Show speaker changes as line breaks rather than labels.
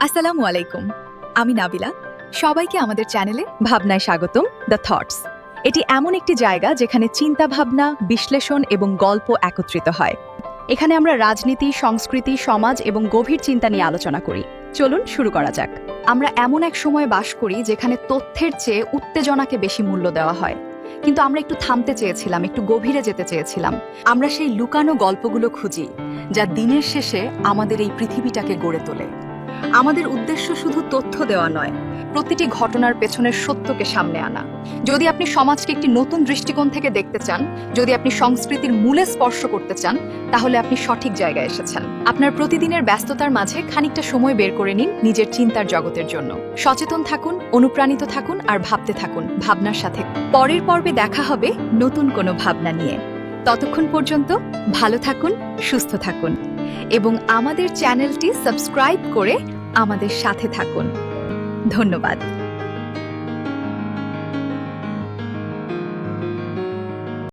আসসালামু আলাইকুম, আমি নাবিলা। সবাইকে আমাদের চ্যানেলে ভাবনায় স্বাগতম। দ্য থটস এটি এমন একটি জায়গা যেখানে চিন্তা ভাবনা, বিশ্লেষণ এবং গল্প একত্রিত হয়। এখানে আমরা রাজনীতি, সংস্কৃতি, সমাজ এবং গভীর চিন্তা নিয়ে আলোচনা করি। চলুন শুরু করা যাক। আমরা এমন এক সময় বাস করি যেখানে তথ্যের চেয়ে উত্তেজনাকে বেশি মূল্য দেওয়া হয়। কিন্তু আমরা একটু থামতে চেয়েছিলাম, একটু গভীরে যেতে চেয়েছিলাম। আমরা সেই লুকানো গল্পগুলো খুঁজি যা দিনের শেষে আমাদের এই পৃথিবীটাকে গড়ে তোলে। আমাদের উদ্দেশ্য শুধু তথ্য দেওয়া নয়, প্রতিটি ঘটনার পেছনের সত্যকে সামনে আনা। যদি আপনি সমাজকে একটি নতুন দৃষ্টিকোণ থেকে দেখতে চান, যদি আপনি সংস্কৃতির মূলে স্পর্শ করতে চান, তাহলে আপনি সঠিক জায়গায় এসেছেন। আপনার প্রতিদিনের ব্যস্ততার মাঝে খানিকটা সময় বের করে নিন নিজের চিন্তার জগতের জন্য। সচেতন থাকুন, অনুপ্রাণিত থাকুন আর ভাবতে থাকুন ভাবনার সাথে। পরের পর্বে দেখা হবে নতুন কোনো ভাবনা নিয়ে। ততক্ষণ পর্যন্ত ভালো থাকুন, সুস্থ থাকুন এবং আমাদের চ্যানেলটি সাবস্ক্রাইব করে আমাদের সাথে থাকুন। ধন্যবাদ।